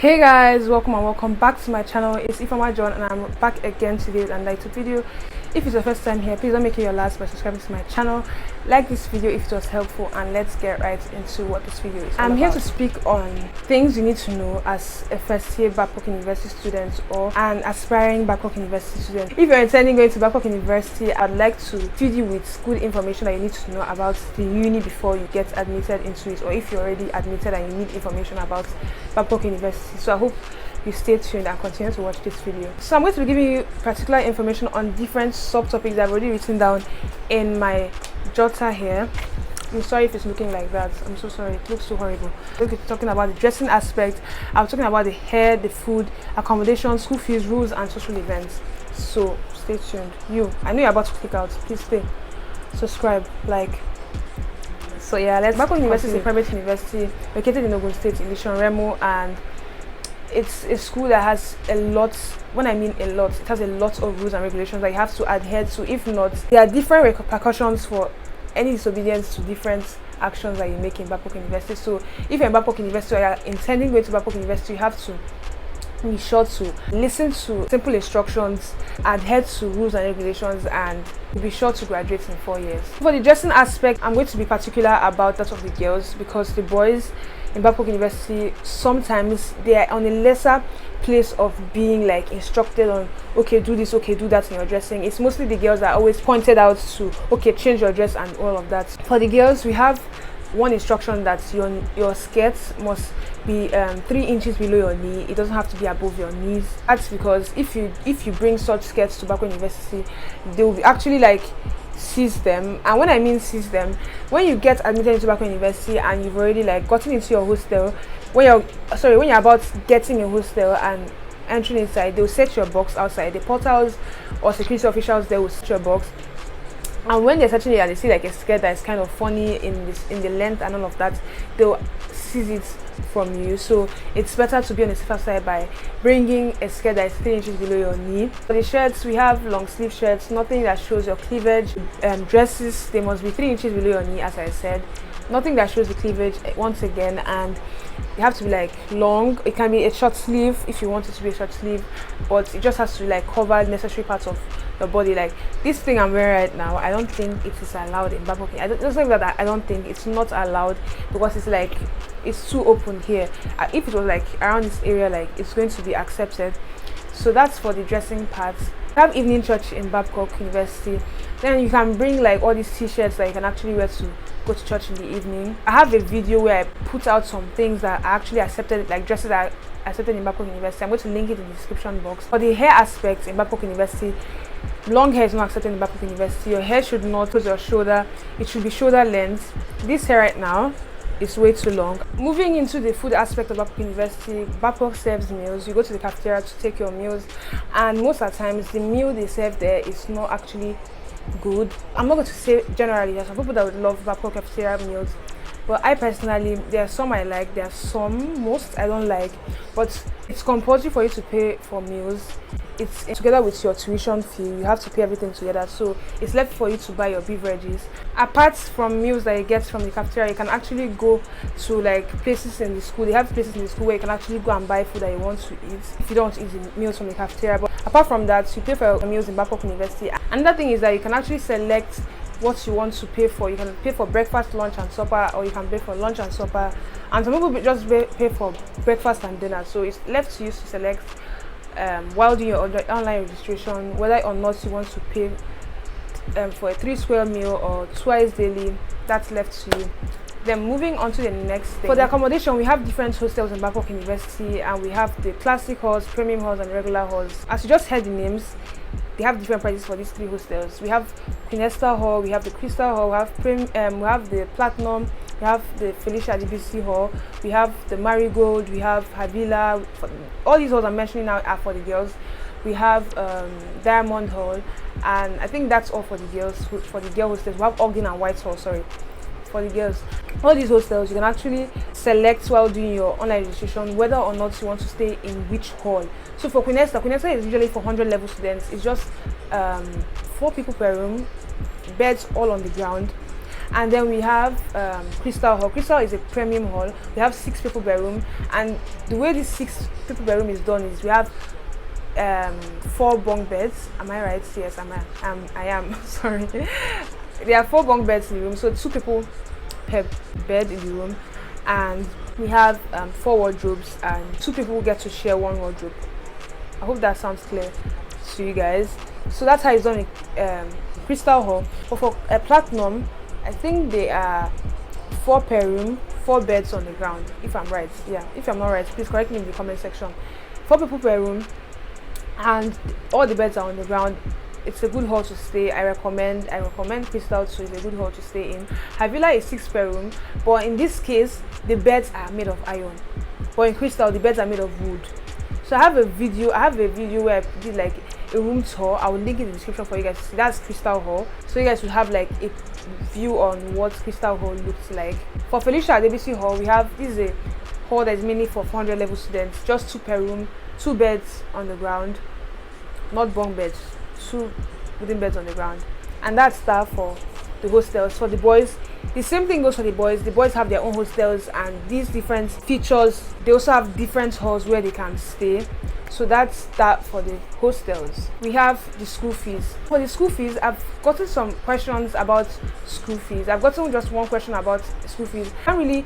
Hey guys, welcome back to my channel. It's Ifeoma John and I'm back again today with another video. If it's your first time here, please don't make it your last by subscribing to my channel. Like this video if it was helpful, and let's get right into what this video is all about. I'm here to speak on things you need to know as a first year Babcock University student or an aspiring Babcock University student. If you're intending going to Babcock University, I'd like to feed you with good information that you need to know about the uni before you get admitted into it, or if you're already admitted and you need information about Babcock University. So I hope you stay tuned and continue to watch this video. So I'm going to be giving you particular information on different subtopics that I've already written down in my jotter here. I'm sorry if it's looking like that. I'm so sorry. It looks so horrible. We'll be talking about the dressing aspect. I'm talking about the hair, the food, accommodation, school fees, rules, and social events. So stay tuned. I know you're about to click out. Please stay. Subscribe, like. So yeah, let's. Babcock University is a private university located in Ogun State, Ileshan, Remo, and it's a school that has a lot. When I mean a lot, it has a lot of rules and regulations that you have to adhere to. If not, there are different repercussions for any disobedience to different actions that you make in Babcock University. So if you're in Babcock University or you're intending to go to Babcock University, you have to be sure to listen to simple instructions, adhere to rules and regulations, and be sure to graduate in 4 years. For the dressing aspect, I'm going to be particular about that of the girls, because the boys in Babcock University, sometimes they are on a lesser place of being like instructed on, okay, do this, okay, do that in your dressing. It's mostly the girls that are always pointed out to, okay, change your dress and all of that. For the girls, we have one instruction that your skirt must be 3 inches below your knee. It doesn't have to be above your knees. That's because if you bring such skirts to Babcock University, they will be actually like seize them. And when I mean seize them, when you get admitted into Babcock University and you've already like gotten into your hostel, when you're about getting a hostel and entering inside, they'll set your box outside. The portals or security officials, they will set your box. And when they're searching it and they see like a skirt that is kind of funny in the length and all of that, they'll seize it from you. So it's better to be on the safer side by bringing a skirt that is 3 inches below your knee. For the shirts, we have long sleeve shirts, nothing that shows your cleavage. Dresses, they must be 3 inches below your knee, as I said. Nothing that shows the cleavage, once again, and you have to be like long. It can be a short sleeve if you want it to be a short sleeve, but it just has to like cover necessary parts of your body. Like this thing I'm wearing right now, I don't think it is allowed in Babcock. It's not that I don't think it's not allowed, because it's like it's too open here. If it was like around this area, like it's going to be accepted. So that's for the dressing part. We have evening church in Babcock University. Then you can bring like all these t-shirts that you can actually wear to go to church in the evening. I have a video where I put out some things that are actually accepted, like dresses that are accepted in Babcock University. I'm going to link it in the description box. For the hair aspect in Babcock University, long hair is not accepted in Babcock University. Your hair should not close your shoulder. It should be shoulder length. This hair right now is way too long. Moving into the food aspect of Babcock University, Babcock serves meals. You go to the cafeteria to take your meals, and most of the times the meal they serve there is not actually good. I'm not going to say generally, there are some people that would love Babcock cafeteria meals, but I personally, there are some I like, there are some, most I don't like. But it's compulsory for you to pay for meals. It's together with your tuition fee. You have to pay everything together, so it's left for you to buy your beverages. Apart from meals that you get from the cafeteria, you can actually go to like places in the school. They have places in the school where you can actually go and buy food that you want to eat if you don't want to eat the meals from the cafeteria. But apart from that, you pay for your meals in Babcock University. Another thing is that you can actually select what you want to pay for. You can pay for breakfast, lunch, and supper, or you can pay for lunch and supper. And some people just pay for breakfast and dinner. So it's left to you to select while doing your online registration whether or not you want to pay for a 3 square meal or twice daily. That's left to you. Then moving on to the next thing. For the accommodation, we have different hostels in Babcock University, and we have the classic halls, premium halls, and regular halls. As you just heard the names, they have different prices for these 3 hostels. We have Queen Esther Hall, we have the Crystal Hall, we have the Platinum, we have the Felicia DBC Hall, we have the Marigold, we have Havila. All these halls I'm mentioning now are for the girls. We have Diamond Hall, and I think that's all for the girls. For the girl hostels, we have Ogden and White Hall. Sorry, for the girls. All these hostels, you can actually select while doing your online registration whether or not you want to stay in which hall. So for Queen Esther is usually for 100 level students. It's just 4 people per room, beds all on the ground. And then we have Crystal Hall. Crystal is a premium hall. We have 6 people bedroom, and the way this 6 people bedroom is done is we have 4 bunk beds. Am I right? Yes, I am. Sorry. There are 4 bunk beds in the room, so 2 people per bed in the room, and we have 4 wardrobes, and 2 people get to share 1 wardrobe. I hope that sounds clear to you guys. So that's how it's done in Crystal Hall. But for a Platinum, I think they are 4 per room, 4 beds on the ground, if I'm right. Yeah, if I'm not right, please correct me in the comment section. 4 people per room, and all the beds are on the ground. It's a good hall to stay. I recommend Crystal too. It's a good hall to stay in. Havila is 6 per room, but in this case the beds are made of iron, but in Crystal the beds are made of wood. So I have a video where I did like a room tour. I will link it in the description for you guys to see. That's Crystal Hall, so you guys will have like a view on what Crystal Hall looks like. For Felicia Adebisi Hall, we have, this is a hall that is mainly for 400 level students, just 2 per room, 2 beds on the ground, not bunk beds, 2 wooden beds on the ground. And that's that for the hostels. For the boys, the same thing goes for the boys. The boys have their own hostels, and these different features, they also have different halls where they can stay. So that's that for the hostels. We have the school fees. For the school fees, I've gotten some questions about school fees. I've gotten just one question about school fees. I can't really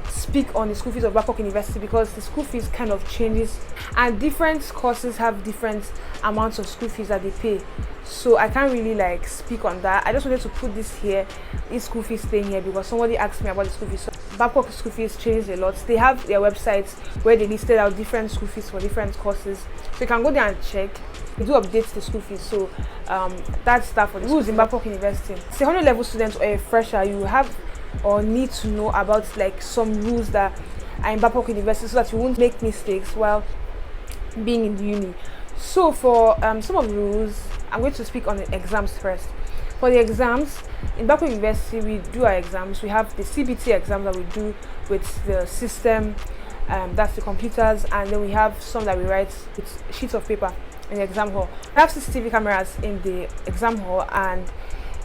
speak on the school fees of Babcock University because the school fees kind of changes, and different courses have different amounts of school fees that they pay. So I can't really like speak on that. I just wanted to put this here, this school fees thing here, because somebody asked me about the school fees. So Babcock school fees changed a lot. They have their websites where they listed out different school fees for different courses, so you can go there and check. They do update the school fees. So that's that for the rules in Babcock University. It's a 100 level student or a fresher, you have or need to know about like some rules that are in Babcock University so that you won't make mistakes while being in the uni. So for some of the rules, I'm going to speak on the exams first. For the exams in Babcock University, we do our exams. We have the CBT exam that we do with the system, that's the computers, and then we have some that we write with sheets of paper in the exam hall. We have CCTV cameras in the exam hall, and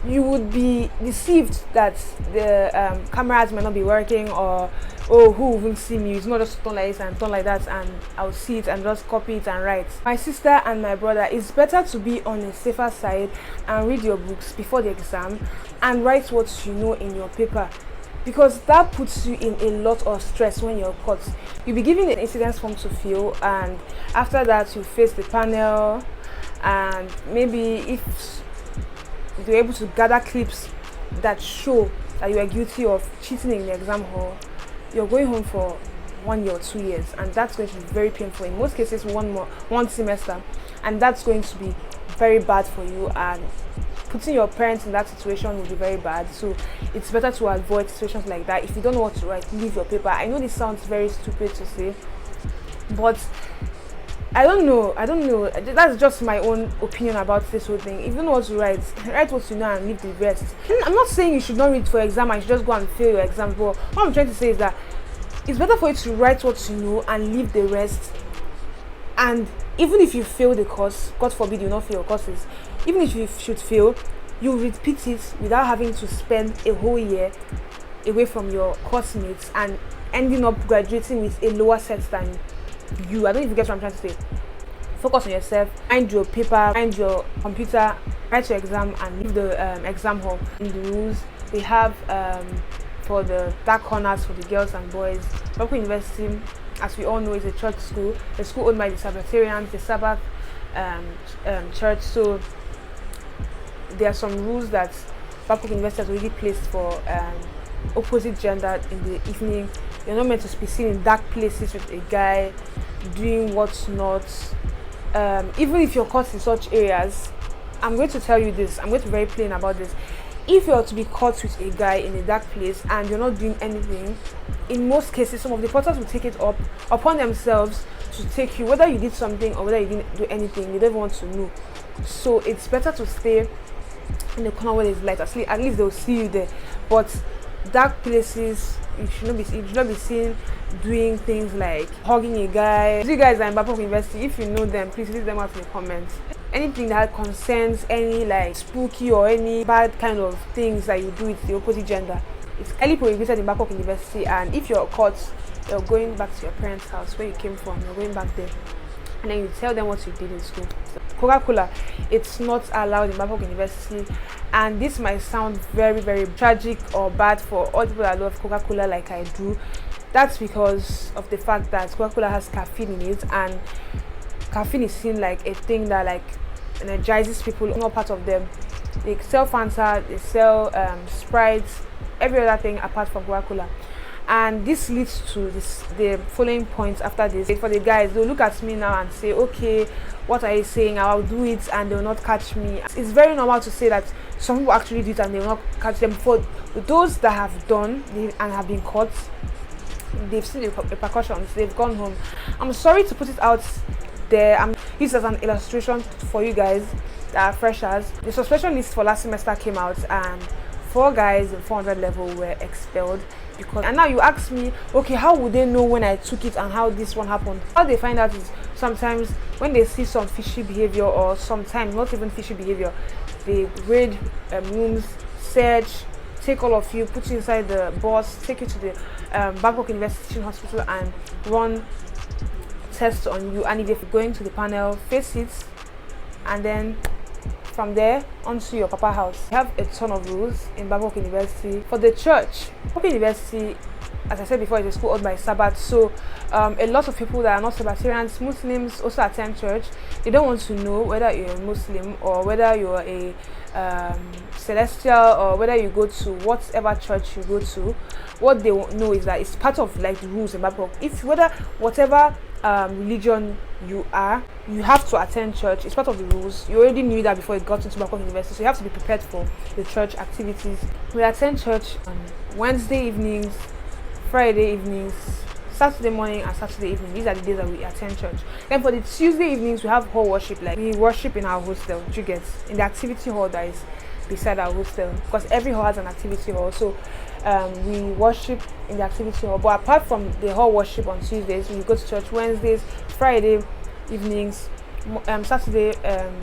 you would be deceived that the cameras might not be working, or oh, who will see me? It's not just turn like this and turn like that and I'll see it and just copy it and write. My sister and my brother, it's better to be on a safer side and read your books before the exam and write what you know in your paper, because that puts you in a lot of stress when you're caught. You'll be given an incidence form to fill, and after that you face the panel, and maybe if you're able to gather clips that show that you are guilty of cheating in the exam hall, you're going home for 1 year or 2 years, and that's going to be very painful. In most cases, one semester, and that's going to be very bad for you, and putting your parents in that situation will be very bad. So it's better to avoid situations like that. If you don't know what to write, leave your paper. I know this sounds very stupid to say, but I don't know. That's just my own opinion about this whole thing. If you don't know what to write, write what you know and leave the rest. I'm not saying you should not read for exam and you should just go and fail your exam, but what I'm trying to say is that it's better for you to write what you know and leave the rest. And even if you fail the course, God forbid you not fail your courses, even if you should fail, you repeat it without having to spend a whole year away from your course mates and ending up graduating with a lower set than you. I don't know if you get what I'm trying to say. Focus on yourself, find your paper, find your computer, write your exam and leave the exam hall. In the rules, we have for the dark corners for the girls and boys. Babcock University, as we all know, is a church school. The school owned by the Sabbatarians, the Sabbath church. So there are some rules that Babcock University has already placed for opposite gender in the evening. You're not meant to be seen in dark places with a guy doing what's not. Even if you're caught in such areas, I'm going to tell you this, I'm going to be very plain about this. If you're to be caught with a guy in a dark place and you're not doing anything, in most cases some of the porters will take it up upon themselves to take you, whether you did something or whether you didn't do anything. They don't want to know. So it's better to stay in the corner where there's light. At least they'll see you there. But dark places, you should not be seen doing things like hugging a guy. You guys are in Babcock University. If you know them, please leave them out in the comments. anything that concerns any like spooky or any bad kind of things that you do with the opposite gender, it's highly prohibited in Babcock University. And if you're caught, you're going back to your parents' house where you came from, you're going back there, and then you tell them what you did in school. Coca-Cola, it's not allowed in Babcock University, and this might sound very, very tragic or bad for all people that love Coca-Cola like I do. That's because of the fact that Coca-Cola has caffeine in it, and caffeine is seen like a thing that like energizes people. Not part of them. They sell Fanta, they sell Sprite, every other thing apart from Coca-Cola. And this leads to the following points after this. For the guys, they'll look at me now and say, okay, what are you saying? I'll do it and they'll not catch me. It's very normal to say that some people actually do it and they'll not catch them. For those that have done and have been caught, they've seen the repercussions, they've gone home. I'm sorry to put it out there. I'm used as an illustration for you guys that are freshers. The suspension list for last semester came out and 4 guys in 400 level were expelled. And now you ask me, okay, how would they know when I took it and how this one happened? How they find out is sometimes when they see some fishy behavior, or sometimes not even fishy behavior, they raid rooms, search, take all of you, put you inside the bus, take you to the Babcock University hospital and run tests on you. And if you're going to the panel, face it, and then from there onto your papa house. We have a ton of rules in Babcock University. For the church, Babcock University, as I said before, is a school owned by Sabbath, so a lot of people that are not Sabbatarians, Muslims, also attend church. They don't want to know whether you're a Muslim or whether you're a celestial or whether you go to whatever church you go to. What they know is that it's part of like the rules in Babcock. If whatever religion you are, you have to attend church. It's part of the rules. You already knew that before you got into Babcock University, so you have to be prepared for the church activities. We attend church on Wednesday evenings, Friday evenings, Saturday morning and Saturday evening. These are the days that we attend church. Then for the Tuesday evenings, we have hall worship. Like we worship in our hostel, you get, in the activity hall that is beside our hostel, because every hall has an activity hall. So we worship in the activity hall. But apart from the hall worship on Tuesdays, we go to church Wednesdays, Friday evenings, Saturday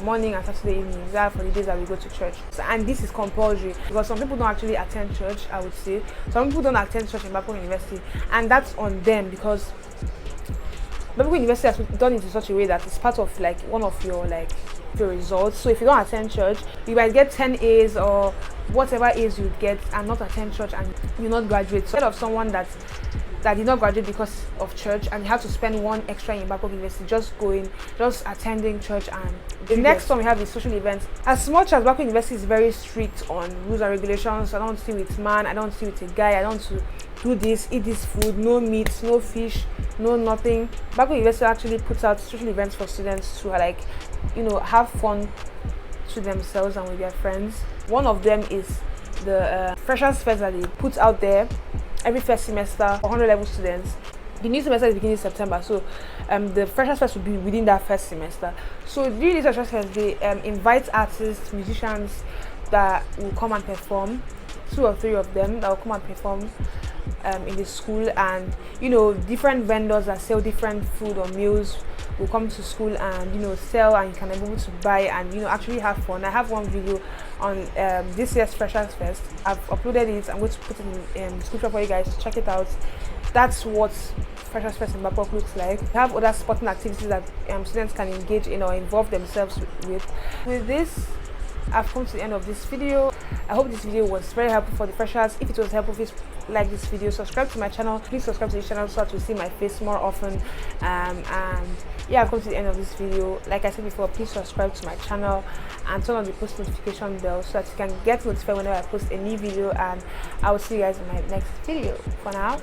morning and Saturday evening. That are for the days that we go to church. And this is compulsory because some people don't actually attend church. I would say some people don't attend church in Babcock University, and that's on them because Babcock University has done it in such a way that it's part of like one of your your results. So if you don't attend church, you might get 10 A's or whatever A's you get and not attend church and you not graduate. So instead of someone that did not graduate because of church and you have to spend 1 extra in Babcock University just attending church. And the next one we have is social events. As much as Babcock University is very strict on rules and regulations, I don't see with man, I don't see with a guy, I don't to do this, eat this food, no meat, no fish, no nothing. Babcock University actually puts out social events for students to have fun to themselves and with their friends. One of them is the Freshers Fest that they put out there every first semester for 100 level students. The new semester is beginning in September, so the Freshers Fest will be within that first semester. So during this Freshers Fest, they invite artists, musicians that will come and perform, 2 or 3 of them that will come and perform in the school, and different vendors that sell different food or meals will come to school and sell, and you can be able to buy and actually have fun. I have one video on this year's Freshers Fest. I've uploaded it. I'm going to put it in the description for you guys to check it out. That's what Freshers Fest in Babcock looks like. We have other sporting activities that students can engage in or involve themselves with. With this, I've come to the end of this video. I hope this video was very helpful for the freshers. If it was helpful, please like this video, subscribe to my channel. Please subscribe to this channel so that you see my face more often. And yeah, I've come to the end of this video. Like I said before, please subscribe to my channel and turn on the post notification bell so that you can get notified whenever I post a new video. And I will see you guys in my next video. For now,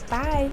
bye.